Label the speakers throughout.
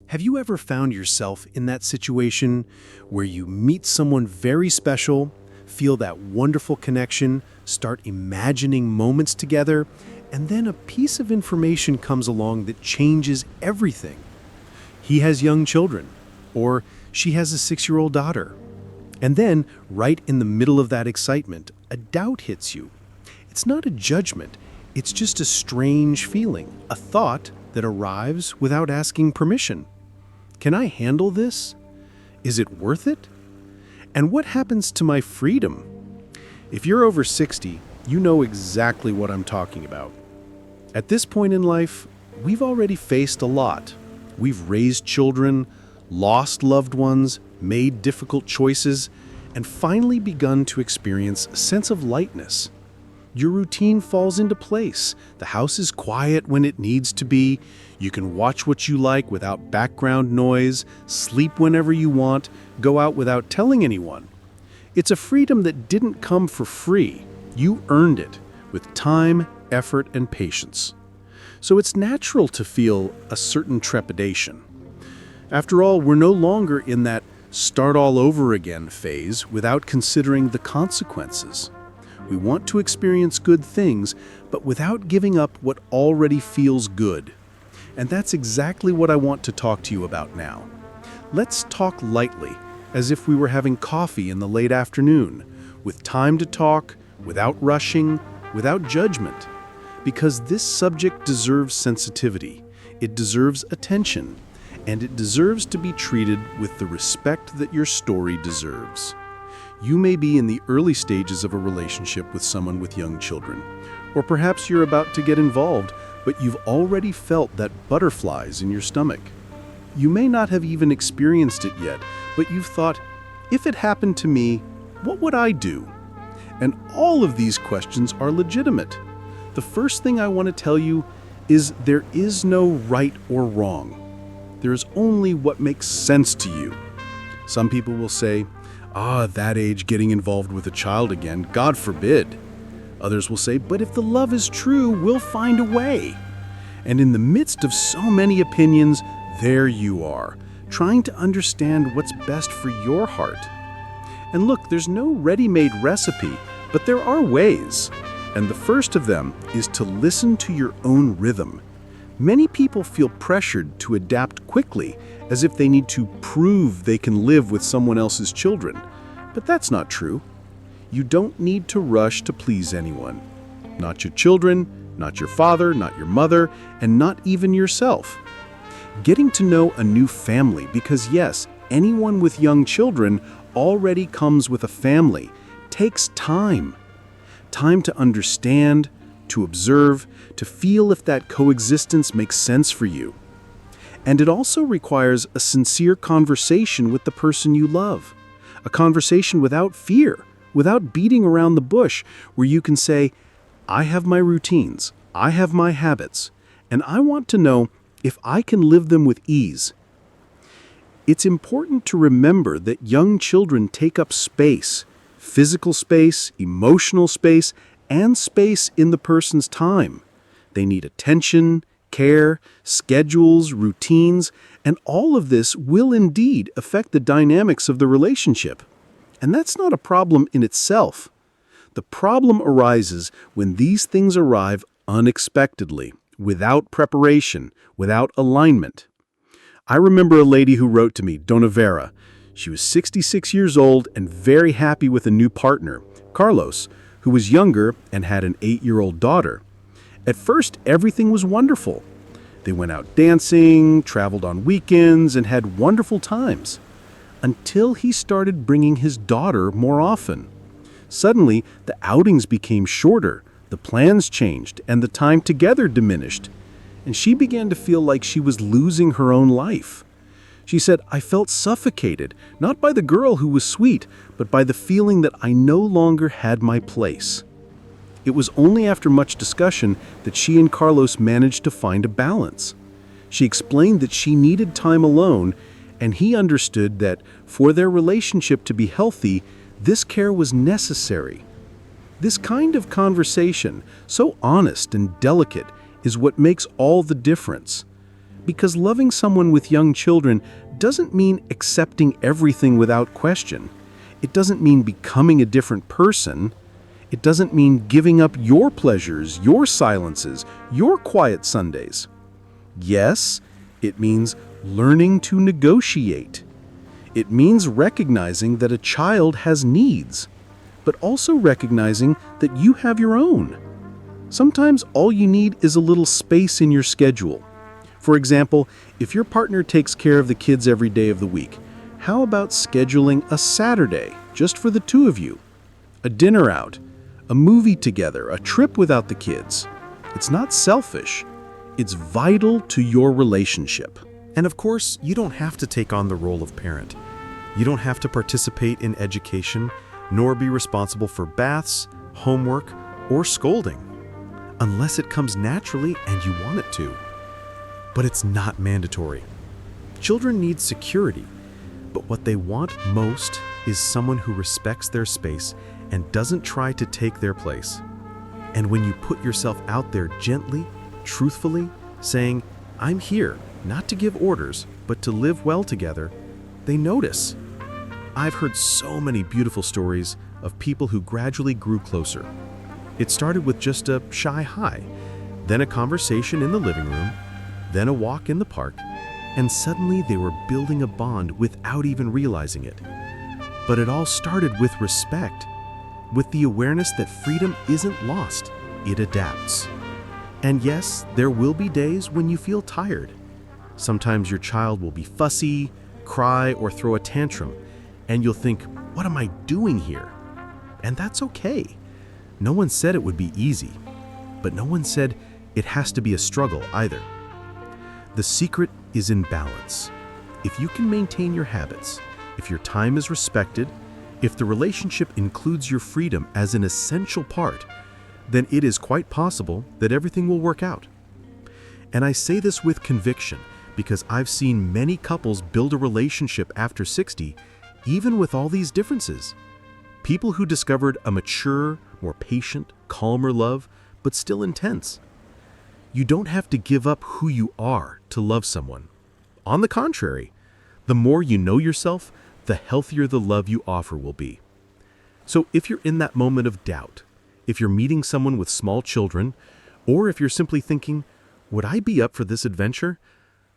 Speaker 1: Have you ever found yourself in that situation where you meet someone very special, feel that wonderful connection, start imagining moments together, and then a piece of information comes along that changes everything? He has young children, or she has a 6-year-old daughter. And then, right in the middle of that excitement, a doubt hits you. It's not a judgment, it's just a strange feeling, a thought that arrives without asking permission. Can I handle this? Is it worth it? And what happens to my freedom? If you're over 60, you know exactly what I'm talking about. At this point in life, we've already faced a lot. We've raised children, lost loved ones, made difficult choices, and finally begun to experience a sense of lightness. Your routine falls into place. The house is quiet when it needs to be. You can watch what you like without background noise, sleep whenever you want, go out without telling anyone. It's a freedom that didn't come for free. You earned it with time, effort, and patience. So it's natural to feel a certain trepidation. After all, we're no longer in that start all over again phase without considering the consequences. We want to experience good things, but without giving up what already feels good. And that's exactly what I want to talk to you about now. Let's talk lightly, as if we were having coffee in the late afternoon, with time to talk, without rushing, without judgment. Because this subject deserves sensitivity, it deserves attention, and it deserves to be treated with the respect that your story deserves. You may be in the early stages of a relationship with someone with young children, or perhaps you're about to get involved, but you've already felt that butterflies in your stomach. You may not have even experienced it yet, but you've thought, if it happened to me, what would I do? And all of these questions are legitimate. The first thing I want to tell you is there is no right or wrong. There is only what makes sense to you. Some people will say, at that age, getting involved with a child again, God forbid. Others will say, but if the love is true, we'll find a way. And in the midst of so many opinions, there you are, trying to understand what's best for your heart. And look, there's no ready-made recipe, but there are ways. And the first of them is to listen to your own rhythm. Many people feel pressured to adapt quickly, as if they need to prove they can live with someone else's children. But that's not true. You don't need to rush to please anyone. Not your children, not your father, not your mother, and not even yourself. Getting to know a new family, because yes, anyone with young children already comes with a family, takes time. Time to understand, to observe, to feel if that coexistence makes sense for you. And it also requires a sincere conversation with the person you love. A conversation without fear, without beating around the bush, where you can say, I have my routines, I have my habits, and I want to know if I can live them with ease. It's important to remember that young children take up space, physical space, emotional space, and space in the person's time. They need attention, care, schedules, routines, and all of this will indeed affect the dynamics of the relationship. And that's not a problem in itself. The problem arises when these things arrive unexpectedly, without preparation, without alignment. I remember a lady who wrote to me, Dona Vera. She was 66 years old and very happy with a new partner, Carlos, who was younger and had an 8-year-old daughter. At first, everything was wonderful. They went out dancing, traveled on weekends, and had wonderful times. Until he started bringing his daughter more often. Suddenly, the outings became shorter, the plans changed, and the time together diminished. And she began to feel like she was losing her own life. She said, I felt suffocated, not by the girl who was sweet, but by the feeling that I no longer had my place. It was only after much discussion that she and Carlos managed to find a balance. She explained that she needed time alone, and he understood that for their relationship to be healthy, this care was necessary. This kind of conversation, so honest and delicate, is what makes all the difference. Because loving someone with young children doesn't mean accepting everything without question. It doesn't mean becoming a different person. It doesn't mean giving up your pleasures, your silences, your quiet Sundays. Yes, it means learning to negotiate. It means recognizing that a child has needs, but also recognizing that you have your own. Sometimes all you need is a little space in your schedule. For example, if your partner takes care of the kids every day of the week, how about scheduling a Saturday just for the two of you? A dinner out, a movie together, a trip without the kids. It's not selfish. It's vital to your relationship. And of course, you don't have to take on the role of parent. You don't have to participate in education, nor be responsible for baths, homework, or scolding, unless it comes naturally and you want it to. But it's not mandatory. Children need security, but what they want most is someone who respects their space and doesn't try to take their place. And when you put yourself out there gently, truthfully, saying, "I'm here, not to give orders, but to live well together," they notice. I've heard so many beautiful stories of people who gradually grew closer. It started with just a shy hi, then a conversation in the living room, then a walk in the park, and suddenly they were building a bond without even realizing it. But it all started with respect, with the awareness that freedom isn't lost, it adapts. And yes, there will be days when you feel tired. Sometimes your child will be fussy, cry, or throw a tantrum, and you'll think, "What am I doing here?" And that's okay. No one said it would be easy, but no one said it has to be a struggle either. The secret is in balance. If you can maintain your habits, if your time is respected, if the relationship includes your freedom as an essential part, then it is quite possible that everything will work out. And I say this with conviction because I've seen many couples build a relationship after 60, even with all these differences. People who discovered a mature, more patient, calmer love, but still intense. You don't have to give up who you are to love someone. On the contrary, the more you know yourself, the healthier the love you offer will be. So if you're in that moment of doubt, if you're meeting someone with small children, or if you're simply thinking, "Would I be up for this adventure?"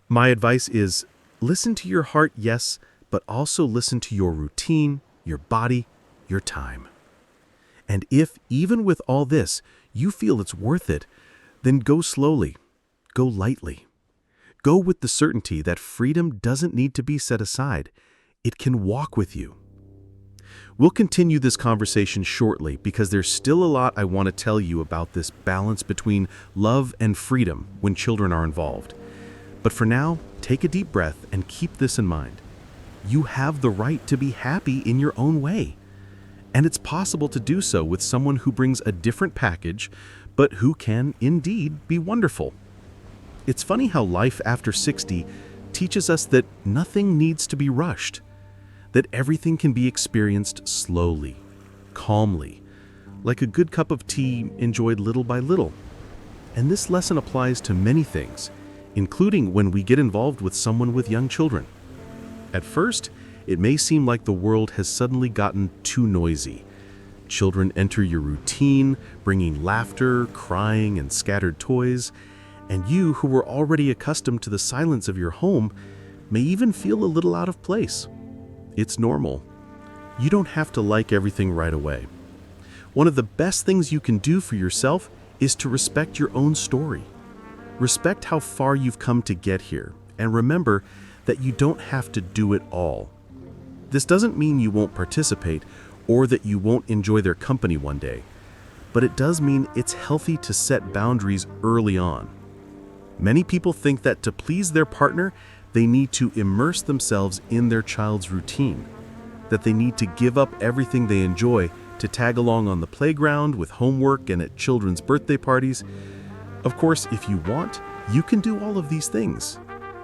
Speaker 1: My advice is listen to your heart, yes, but also listen to your routine, your body, your time. And if, even with all this, you feel it's worth it, then go slowly, go lightly. Go with the certainty that freedom doesn't need to be set aside. It can walk with you. We'll continue this conversation shortly because there's still a lot I want to tell you about this balance between love and freedom when children are involved. But for now, take a deep breath and keep this in mind. You have the right to be happy in your own way. And it's possible to do so with someone who brings a different package, but who can indeed be wonderful. It's funny how life after 60 teaches us that nothing needs to be rushed, that everything can be experienced slowly, calmly, like a good cup of tea enjoyed little by little. And this lesson applies to many things, including when we get involved with someone with young children. At first, it may seem like the world has suddenly gotten too noisy. Children enter your routine, bringing laughter, crying, and scattered toys, and you, who were already accustomed to the silence of your home, may even feel a little out of place. It's normal. You don't have to like everything right away. One of the best things you can do for yourself is to respect your own story. Respect how far you've come to get here, and remember that you don't have to do it all. This doesn't mean you won't participate or that you won't enjoy their company one day, but it does mean it's healthy to set boundaries early on. Many people think that to please their partner, they need to immerse themselves in their child's routine, that they need to give up everything they enjoy to tag along on the playground, with homework, and at children's birthday parties. Of course, if you want, you can do all of these things,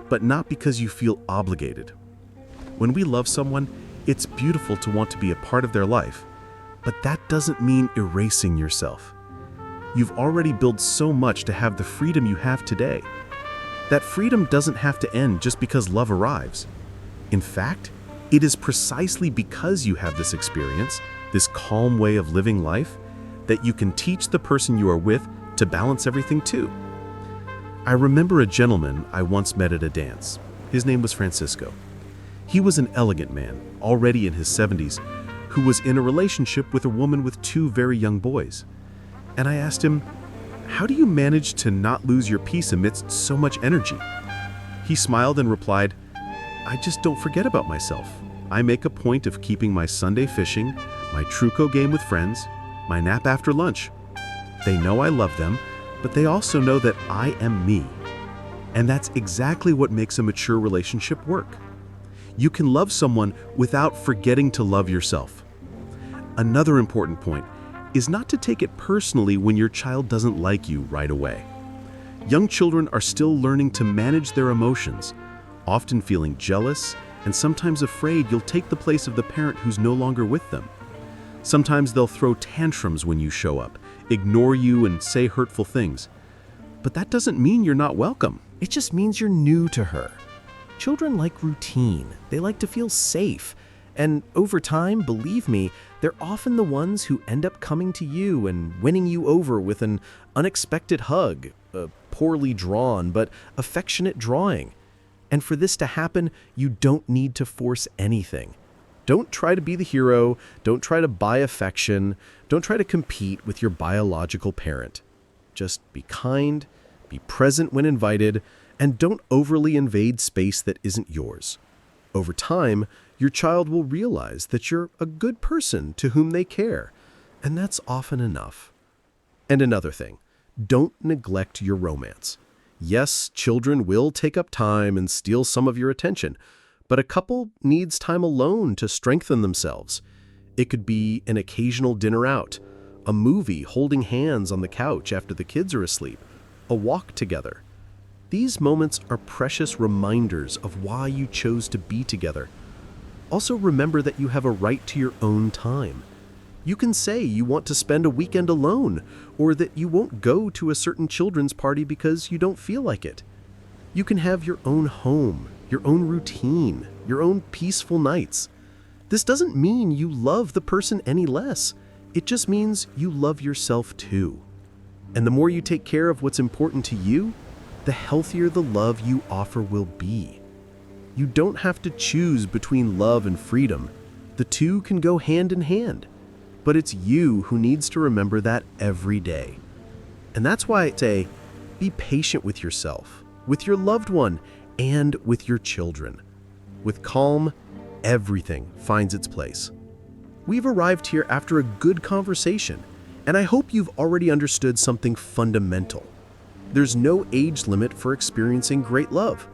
Speaker 1: but not because you feel obligated. When we love someone, it's beautiful to want to be a part of their life, but that doesn't mean erasing yourself. You've already built so much to have the freedom you have today.
Speaker 2: that freedom doesn't have to end just because love arrives. In fact, it is precisely because you have this experience, this calm way of living life, that you can teach the person you are with to balance everything too. I remember a gentleman I once met at a dance. His name was Francisco. He was an elegant man, already in his 70s, who was in a relationship with a woman with 2 very young boys. And I asked him, "How do you manage to not lose your peace amidst so much energy?" He smiled and replied, "I just don't forget about myself. I make a point of keeping my Sunday fishing, my Truco game with friends, my nap after lunch. They know I love them, but they also know that I am me." And that's exactly what makes a mature relationship work. You can love someone without forgetting to love yourself. Another important point is not to take it personally when your child doesn't like you right away. Young children are still learning to manage their emotions, often feeling jealous and sometimes afraid you'll take the place of the parent who's no longer with them. Sometimes they'll throw tantrums when you show up, ignore you, and say hurtful things. But that doesn't mean you're not welcome.
Speaker 3: It just means you're new to her. Children like routine. They like to feel safe. And over time, believe me, they're often the ones who end up coming to you and winning you over with an unexpected hug, a poorly drawn but affectionate drawing. And for this to happen, you don't need to force anything. Don't try to be the hero. Don't try to buy affection. Don't try to compete with your biological parent. Just be kind, be present when invited, and don't overly invade space that isn't yours. Over time, your child will realize that you're a good person to whom they care, and that's often enough. And another thing, don't neglect your romance. Yes, children will take up time and steal some of your attention, but a couple needs time alone to strengthen themselves. It could be an occasional dinner out, a movie holding hands on the couch after the kids are asleep, a walk together. These moments are precious reminders of why you chose to be together. Also remember that you have a right to your own time. You can say you want to spend a weekend alone, or that you won't go to a certain children's party because you don't feel like it. You can have your own home, your own routine, your own peaceful nights. This doesn't mean you love the person any less. It just means you love yourself too. And the more you take care of what's important to you, the healthier the love you offer will be. You don't have to choose between love and freedom. The two can go hand in hand. But it's you who needs to remember that every day. And that's why I say, be patient with yourself, with your loved one, and with your children. With calm, everything finds its place. We've arrived here after a good conversation, and I hope you've already understood something fundamental. There's no age limit for experiencing great love.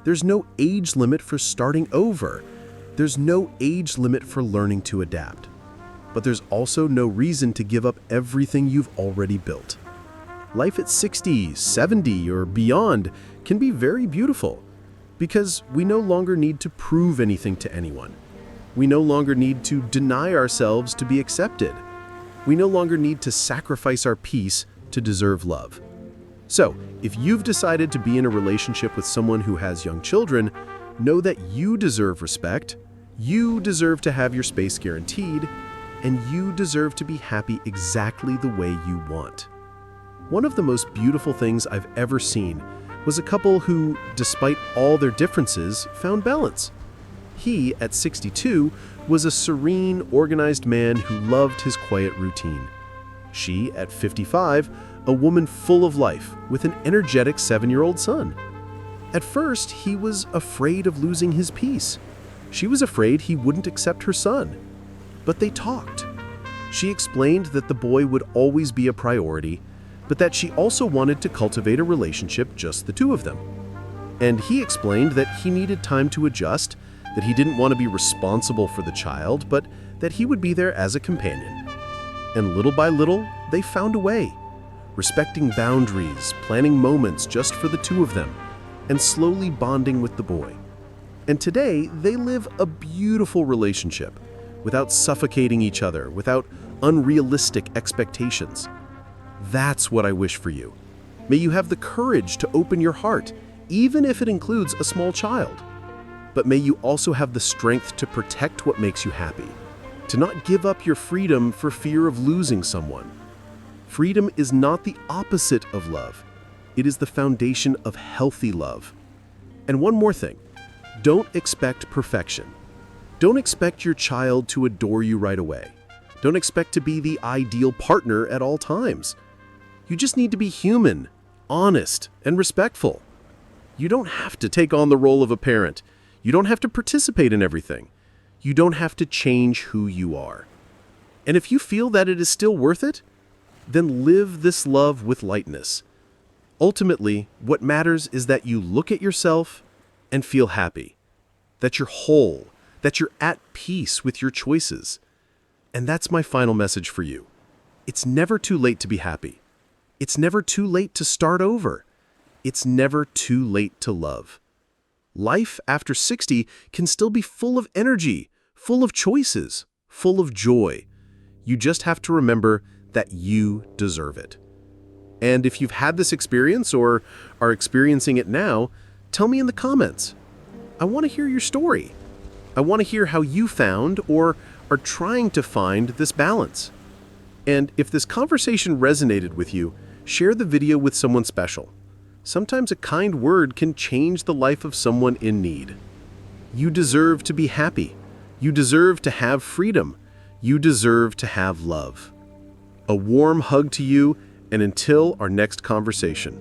Speaker 3: There's no age limit for starting over. There's no age limit for learning to adapt. But there's also no reason to give up everything you've already built. Life at 60, 70, or beyond can be very beautiful because we no longer need to prove anything to anyone. We no longer need to deny ourselves to be accepted. We no longer need to sacrifice our peace to deserve love. So, if you've decided to be in a relationship with someone who has young children, know that you deserve respect, you deserve to have your space guaranteed, and you deserve to be happy exactly the way you want. One of the most beautiful things I've ever seen was a couple who, despite all their differences, found balance. He, at 62, was a serene, organized man who loved his quiet routine. She, at 55, a woman full of life with an energetic 7-year-old son. At first, he was afraid of losing his peace. She was afraid he wouldn't accept her son. But they talked. She explained that the boy would always be a priority, but that she also wanted to cultivate a relationship just the two of them. And he explained that he needed time to adjust, that he didn't want to be responsible for the child, but that he would be there as a companion. And little by little, they found a way, respecting boundaries, planning moments just for the two of them, and slowly bonding with the boy. And today, they live a beautiful relationship, without suffocating each other, without unrealistic expectations. That's what I wish for you. May you have the courage to open your heart
Speaker 2: even if it includes a small child. But may you also have the strength to protect what makes you happy, to not give up your freedom for fear of losing someone. Freedom is not the opposite of love. It is the foundation of healthy love. And one more thing, don't expect perfection. Don't expect your child to adore you right away. Don't expect to be the ideal partner at all times. You just need to be human, honest, and respectful. You don't have to take on the role of a parent. You don't have to participate in everything. You don't have to change who you are. And if you feel that it is still worth it, then live this love with lightness. Ultimately, what matters is that you look at yourself and feel happy, that you're whole, that you're at peace with your choices. And that's my final message for you. It's never too late to be happy. It's never too late to start over. It's never too late to love. Life after 60 can still be full of energy, full of choices, full of joy. You just have to remember that you deserve it. And if you've had this experience or are experiencing it now, tell me in the comments. I want to hear your story. I want to hear how you found or are trying to find this balance. And if this conversation resonated with you, share the video with someone special. Sometimes a kind word can change the life of someone in need. You deserve to be happy. You deserve to have freedom. You deserve to have love. A warm hug to you, and until our next conversation.